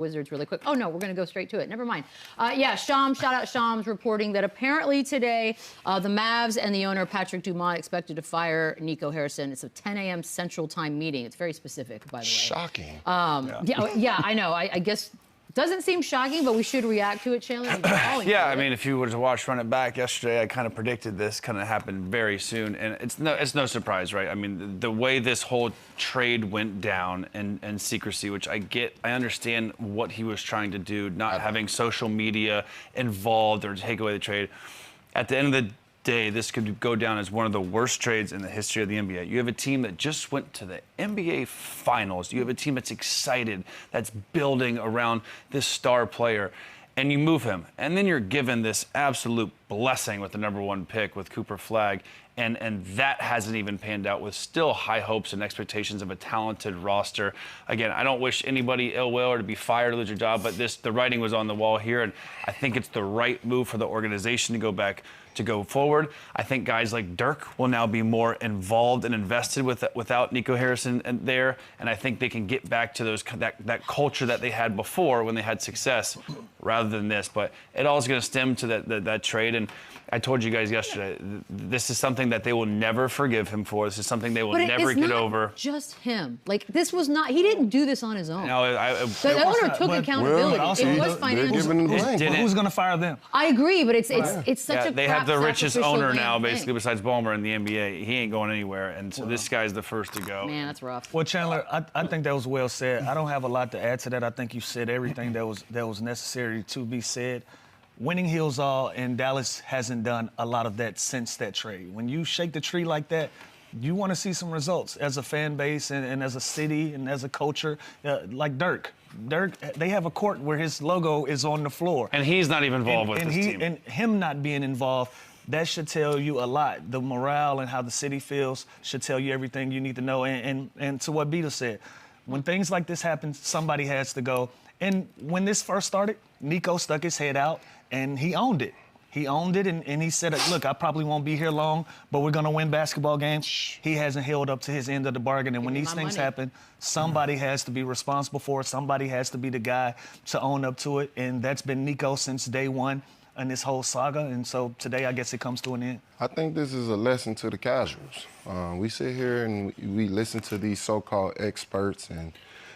Wizards really quick. Oh, no, we're going to go straight to it. Never mind. Yeah, Shams, shout out Shams, reporting that apparently today the Mavs and the owner, Patrick Dumont, expected to fire Nico Harrison. It's a 10 a.m. Central Time meeting. It's very specific, by the way. Shocking. Yeah, I know. I guess doesn't seem shocking, but we should react to it, Chandler. Yeah, I mean, if you were to watch Run It Back yesterday, I kind of predicted this kind of happened very soon, and it's no surprise, right? I mean, the way this whole trade went down and secrecy, which I understand what he was trying to do, not having social media involved or take away the trade. At the end of the day, this could go down as one of the worst trades in the history of the NBA. You have a team that just went to the NBA Finals. You have a team that's excited, that's building around this star player, and you move him. And then you're given this absolute blessing with the #1 pick with Cooper Flagg, and that hasn't even panned out with still high hopes and expectations of a talented roster. Again, I don't wish anybody ill will or to be fired or lose your job, but the writing was on the wall here, and I think it's the right move for the organization to go forward. I think guys like Dirk will now be more involved and invested without Nico Harrison there, and I think they can get back to that culture that they had before when they had success rather than this. But it all is going to stem to that trade, and I told you guys yesterday, this is something that they will never forgive him for. This is something they will never get over. Just him. Like, this was not, he didn't do this on his own. No, the owner took accountability. It was financial. Who's going to fire them? I agree, but it's such a they have the richest owner now, thing. basically, besides Ballmer in the NBA. He ain't going anywhere, and so this guy's the first to go. Man, that's rough. Well, Chandler, I think that was well said. I don't have a lot to add to that. I think you said everything that was necessary to be said. Winning heals all, and Dallas hasn't done a lot of that since that trade. When you shake the tree like that, you want to see some results as a fan base and as a city and as a culture. Like Dirk, they have a court where his logo is on the floor. And he's not even involved with this team. And him not being involved, that should tell you a lot. The morale and how the city feels should tell you everything you need to know. And to what Beadle said, when things like this happen, somebody has to go. And when this first started, Nico stuck his head out, and he owned it. He owned it, and he said, look, I probably won't be here long, but we're going to win basketball games. He hasn't held up to his end of the bargain, and when these things happen, somebody has to be responsible for it. Somebody has to be the guy to own up to it, and that's been Nico since day one in this whole saga, and so today I guess it comes to an end. I think this is a lesson to the casuals. We sit here and we listen to these so-called experts, and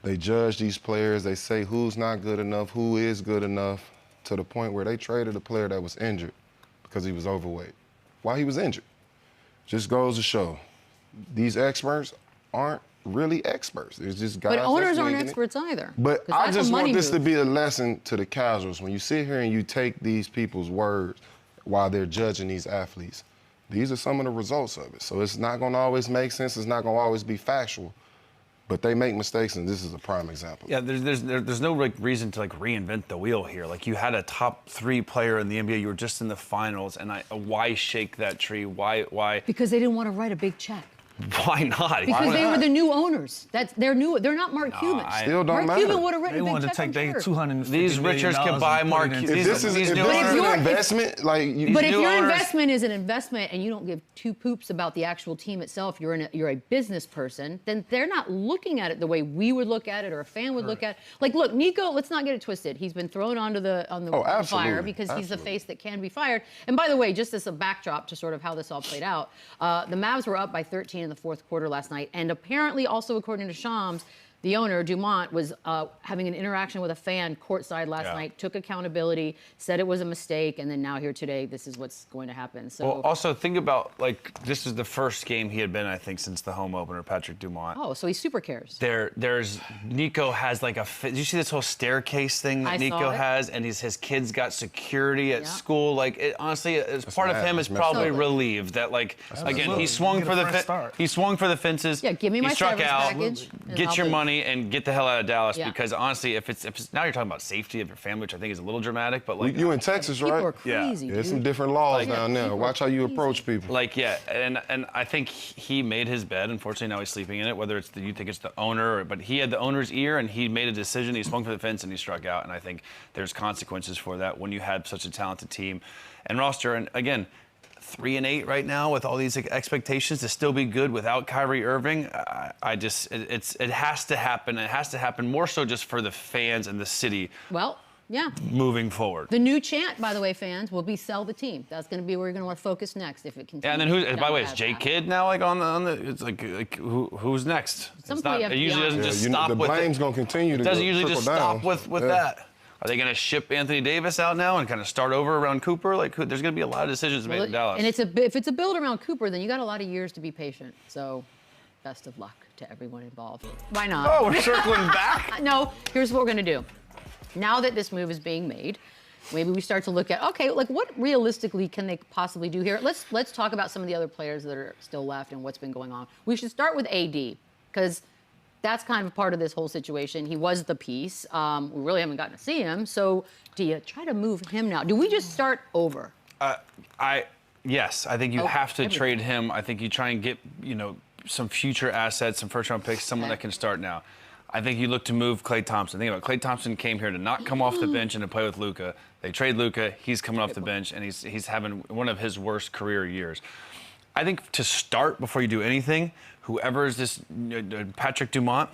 they judge these players. They say who's not good enough, who is good enough, to the point where they traded a player that was injured because he was overweight. Why he was injured? Just goes to show these experts aren't really experts. There's just guys. But owners aren't experts either. But I just want this to be a lesson to the casuals. When you sit here and you take these people's words while they're judging these athletes, these are some of the results of it. So it's not going to always make sense. It's not going to always be factual. But they make mistakes, and this is a prime example. Yeah, there's no reason to reinvent the wheel here. Like, you had a top 3 player in the NBA. You were just in the finals, and why shake that tree? Why? Because they didn't want to write a big check. Why not? Because they were the new owners. They're new. They're not Mark Cuban. Still don't Mark Cuban would have written a big check. They wanted to take their $250 These richards can buy Mark Cuban. If this is an investment, but if your investment is an investment and you don't give 2 poops about the actual team itself, you're a business person, then they're not looking at it the way we would look at it or a fan would look at it. Like, look, Nico, let's not get it twisted. He's been thrown on the fire because he's the face that can be fired. And by the way, just as a backdrop to sort of how this all played out, the Mavs were up by 13 in the fourth quarter last night, and apparently also according to Shams, the owner, Dumont, was having an interaction with a fan courtside last night, took accountability, said it was a mistake, and then now here today, this is what's going to happen. So, well, also think about, this is the first game he had been, I think, since the home opener, Patrick Dumont. Oh, so he super cares. There's Nico has did you see this whole staircase thing that Nico has? And his kids got security at school. Honestly, part of him is probably relieved that, again, he swung for the fences. Yeah, give me my struck severance out, package. Get your money and get the hell out of Dallas, because honestly, if it's now you're talking about safety of your family, which I think is a little dramatic, but you in Texas, right? People are crazy. There's some different laws down there. Watch how you approach people. And I think he made his bed. Unfortunately, now he's sleeping in it. Whether it's you think it's the owner, but he had the owner's ear and he made a decision. He swung for the fence and he struck out. And I think there's consequences for that when you have such a talented team and roster. And again, 3-8 right now with all these expectations to still be good without Kyrie Irving. It has to happen. It has to happen more so just for the fans and the city. Well, yeah. Moving forward. The new chant, by the way, fans, will be sell the team. That's going to be where you're going to want to focus next if it continues. Yeah, and then who's? By the way, is Jay Kidd now like on the? It's like who's next? Some point you have it to be usually doesn't honest. just stop the with blame's going to continue to It doesn't go, usually just trickle stop down. with that. Are they going to ship Anthony Davis out now and kind of start over around Cooper? Like, there's going to be a lot of decisions made in Dallas. And if it's a build around Cooper, then you got a lot of years to be patient. So, best of luck to everyone involved. Why not? Oh, we're circling back? No, here's what we're going to do. Now that this move is being made, maybe we start to look at, okay, like what realistically can they possibly do here? Let's talk about some of the other players that are still left and what's been going on. We should start with AD, because that's kind of part of this whole situation. He was the piece. We really haven't gotten to see him. So do you try to move him now? Do we just start over? Yes, I think you have to trade him. I think you try and get, some future assets, some first-round picks, someone that can start now. I think you look to move Klay Thompson. Think about it. Klay Thompson came here to not come off the bench and to play with Luka. They trade Luka. He's coming off the bench, and he's having one of his worst career years. I think to start before you do anything, whoever is this Patrick Dumont,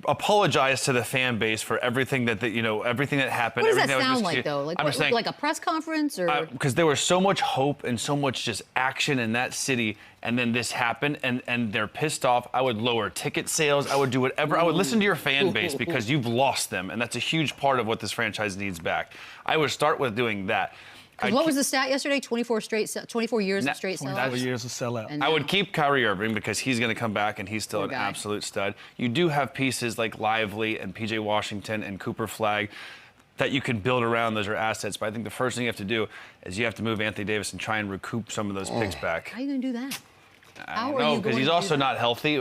apologize to the fan base for everything that everything that happened. What does everything that sound was like, though? Like, I'm just saying, like a press conference, or because there was so much hope and so much just action in that city, and then this happened, and they're pissed off. I would lower ticket sales. I would do whatever. I would listen to your fan base because you've lost them, and that's a huge part of what this franchise needs back. I would start with doing that. what was the stat yesterday? 24 years of straight sellouts. 24 years of sellout. I would keep Kyrie Irving because he's going to come back and he's still an absolute stud. You do have pieces like Lively and PJ Washington and Cooper Flagg that you can build around. Those are assets. But I think the first thing you have to do is you have to move Anthony Davis and try and recoup some of those picks back. How are you going to do that? I don't know, because he's also not healthy.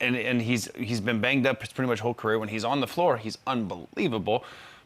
And he's been banged up his pretty much whole career. When he's on the floor, he's unbelievable.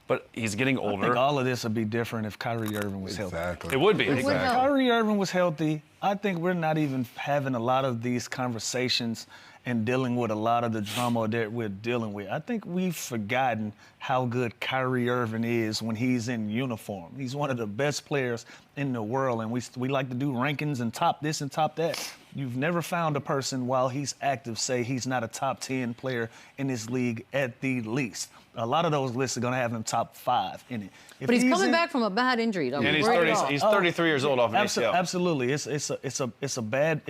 But he's getting older. I think all of this would be different if Kyrie Irving was healthy. It would be. If Kyrie Irving was healthy, I think we're not even having a lot of these conversations and dealing with a lot of the drama that we're dealing with. I think we've forgotten how good Kyrie Irving is when he's in uniform. He's one of the best players in the world, and we like to do rankings and top this and top that. You've never found a person while he's active say he's not a top 10 player in this league at the least. A lot of those lists are going to have him top 5 in it. But he's coming back from a bad injury. And he's 33 years old off an ACL. Absolutely, it's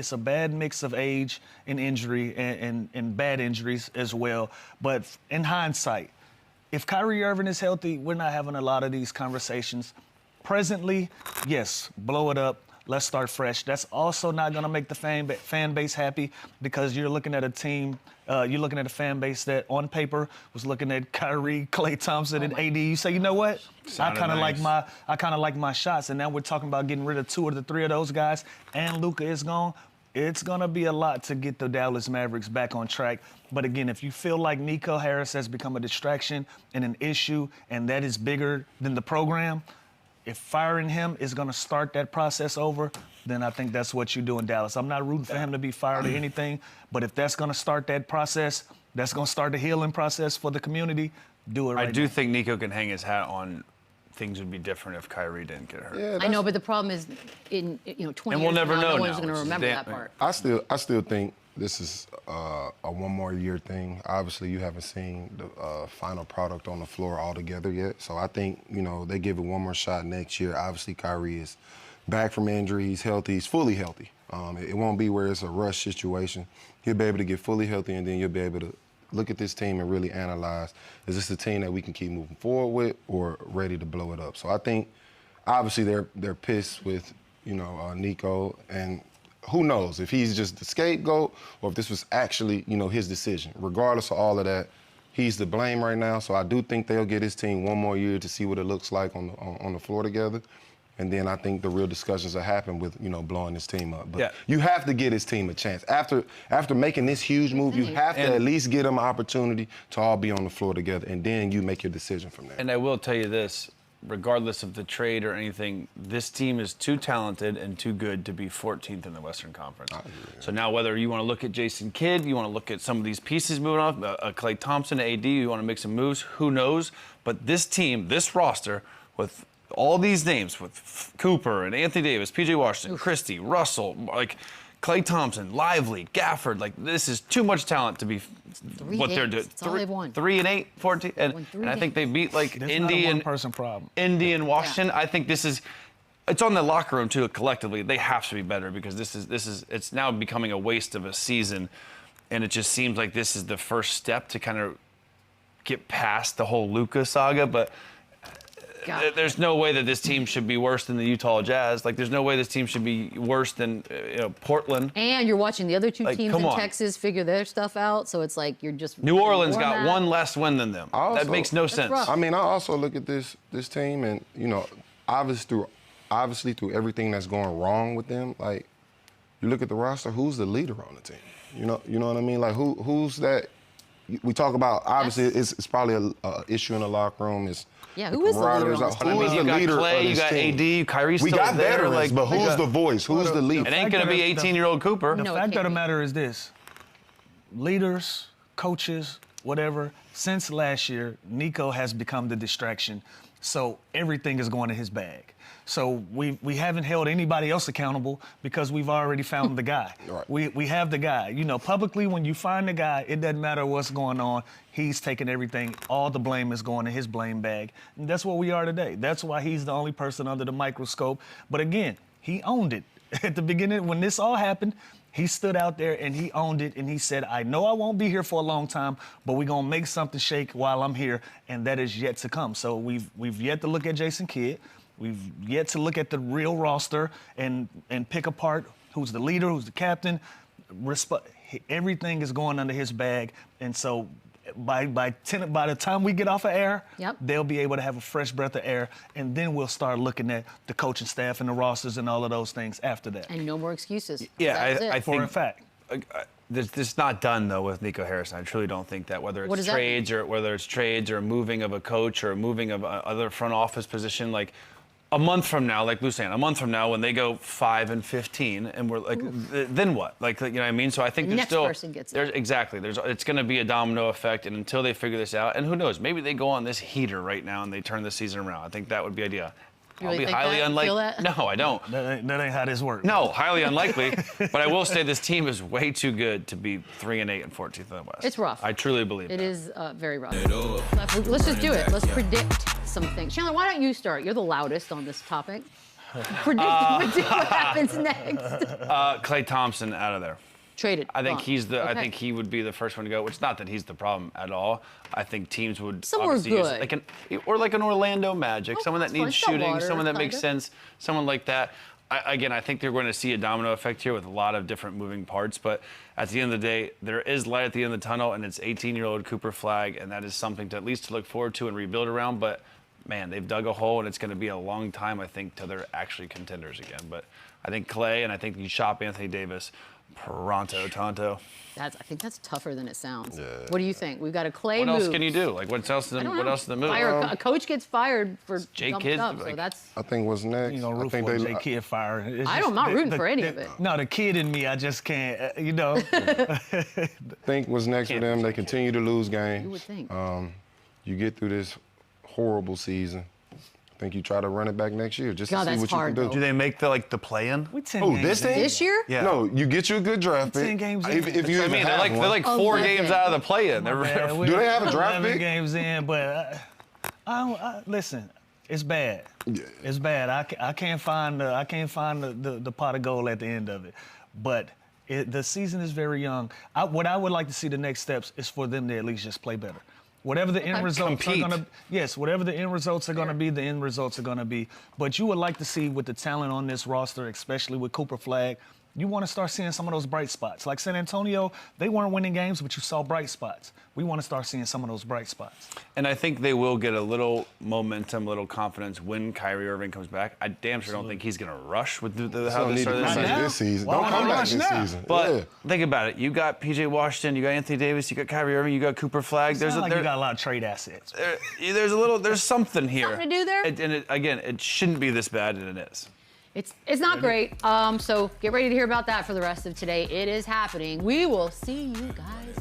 a bad mix of age and injury and bad injuries as well. But in hindsight, if Kyrie Irving is healthy, we're not having a lot of these conversations. Presently, yes, blow it up. Let's start fresh. That's also not going to make the fan base happy, because you're looking at a team, you're looking at a fan base that on paper was looking at Kyrie, Klay Thompson, and AD. You say, you know what? I kind of like my shots. And now we're talking about getting rid of 2 or 3 of those guys, and Luka is gone. It's going to be a lot to get the Dallas Mavericks back on track. But again, if you feel like Nico Harris has become a distraction and an issue, and that is bigger than the program, if firing him is going to start that process over, then I think that's what you do in Dallas. I'm not rooting for him to be fired or anything, but if that's going to start that process, that's going to start the healing process for the community, do it right now. I do think Nico can hang his hat on things would be different if Kyrie didn't get hurt. Yeah, I know, but the problem is, in 20 years and we'll never know no one's now, going to remember that part. I still think this is a one more year thing. Obviously, you haven't seen the final product on the floor altogether yet. So I think, they give it one more shot next year. Obviously, Kyrie is back from injury. He's healthy. He's fully healthy. It won't be where it's a rush situation. He'll be able to get fully healthy, and then you'll be able to look at this team and really analyze, is this a team that we can keep moving forward with or ready to blow it up? So I think, obviously, they're pissed with, Nico, and who knows if he's just the scapegoat or if this was actually, his decision. Regardless of all of that, he's to blame right now. So I do think they'll get his team one more year to see what it looks like on the floor together. And then I think the real discussions will happen with, blowing this team up. But you have to get his team a chance. After making this huge move, you have to at least get them an opportunity to all be on the floor together, and then you make your decision from there. And I will tell you this, regardless of the trade or anything, this team is too talented and too good to be 14th in the Western Conference. So now whether you want to look at Jason Kidd, you want to look at some of these pieces moving off, Klay Thompson, AD, you want to make some moves, who knows? But this team, this roster, with all these names with Cooper and Anthony Davis, P.J. Washington, Christie, Russell, like Klay Thompson, Lively, Gafford. Like, this is too much talent to be what they're doing. That's all they've won. 3-8, 14, and I think they beat like Indy and one-person problem. Indy and Washington. Yeah. I think this is. It's on the locker room too. Collectively, they have to be better because this is. It's now becoming a waste of a season, and it just seems like this is the first step to kind of get past the whole Luka saga. But there's no way that this team should be worse than the Utah Jazz. Like, there's no way this team should be worse than Portland. And you're watching the other two teams in Texas figure their stuff out, so it's like you're just. New Orleans got one less win than them. That makes no sense. Rough. I mean, I also look at this team, and obviously through everything that's going wrong with them, like, you look at the roster, who's the leader on the team? You know what I mean? Like, who's that? We talk about, obviously, it's probably an issue in the locker room. Who is the leader on this team? Who is the leader Klay, you got AD, Kyrie's still there. We got veterans, but who's the voice? Who's the leader? It ain't going to be 18-year-old Cooper. The fact of the matter is this. Leaders, coaches, whatever, since last year, Nico has become the distraction. So everything is going in his bag. So we haven't held anybody else accountable because we've already found the guy. Right. We have the guy. You know, publicly, when you find the guy, it doesn't matter what's going on. He's taking everything. All the blame is going in his blame bag. And that's what we are today. That's why he's the only person under the microscope. But again, he owned it. At the beginning, when this all happened, he stood out there and he owned it, and he said, I know I won't be here for a long time, but we're going to make something shake while I'm here, and that is yet to come. So we've yet to look at Jason Kidd. We've yet to look at the real roster and pick apart who's the leader, who's the captain. Everything is going under his bag, and so by the time we get off of air, they'll be able to have a fresh breath of air, and then we'll start looking at the coaching staff and the rosters and all of those things after that. And no more excuses. Yeah, I think for a fact. This is not done though with Nico Harrison. I truly don't think that whether it's trades or moving of a coach or moving of other front office position, like a month from now, like Lou's saying, a month from now when they go 5-15 and we're like, then what? Like, you know what I mean? So I think next person gets it. It's going to be a domino effect, and until they figure this out, and who knows, maybe they go on this heater right now and they turn the season around. I think that would be ideal. You I'll really be think highly that? unlikely. Feel that? No, I don't. That ain't how this works. No, highly unlikely. But I will say this team is way too good to be 3-8 and 14th in the West. It's rough. I truly believe it that. It is very rough. Let's just do it. Let's predict some things. Chandler, why don't you start? You're the loudest on this topic. Predict what happens next. Klay Thompson out of there. Traded. I think I think he would be the first one to go. Which, not that he's the problem at all. I think teams would somewhere good, like an Orlando Magic, someone that needs shooting, someone that makes sense, someone like that. I think they're going to see a domino effect here with a lot of different moving parts. But at the end of the day, there is light at the end of the tunnel, and it's 18-year-old Cooper Flagg, and that is something to at least to look forward to and rebuild around. But man, they've dug a hole, and it's going to be a long time, I think, till they're actually contenders again. But I think Klay, and I think you shop Anthony Davis. Pronto, Tonto. I think that's tougher than it sounds. Yeah. What do you think? We've got a Klay move. What else can you do? Like, what else is the move? A coach gets fired for Jay dumb Kidd, stuff, like, so that's. I think what's next. You know, root for Jay Kidd fired. I'm not rooting for any of it. No, the kid in me, I just can't. You know. I think what's next for them? They continue to lose games. You would think. You get through this horrible season. I think you try to run it back next year just to see what hard, you can do. Do they make the play-in? This year? Yeah. No, you get you a good draft pick. 10 games If you I mean, have they're like 4 games out of the play-in. Do they have a draft 11 pick? games in, but listen, it's bad. Yeah. It's bad. I can't find the pot of gold at the end of it. But the season is very young. What I would like to see the next steps is for them to at least just play better. Whatever the end results are going to, whatever the end results are going to be, the end results are going to be. But you would like to see with the talent on this roster, especially with Cooper Flagg, you want to start seeing some of those bright spots. Like San Antonio, they weren't winning games, but you saw bright spots. We want to start seeing some of those bright spots. And I think they will get a little momentum, a little confidence when Kyrie Irving comes back. I damn sure don't think he's going to rush with how they started this season. Well, don't come back this season. But think about it. You got P.J. Washington, you got Anthony Davis, you got Kyrie Irving, you got Cooper Flagg. You got a lot of trade assets. There's something here. Something to do there? And it shouldn't be this bad, and it is. It's not great. So get ready to hear about that for the rest of today. It is happening. We will see you guys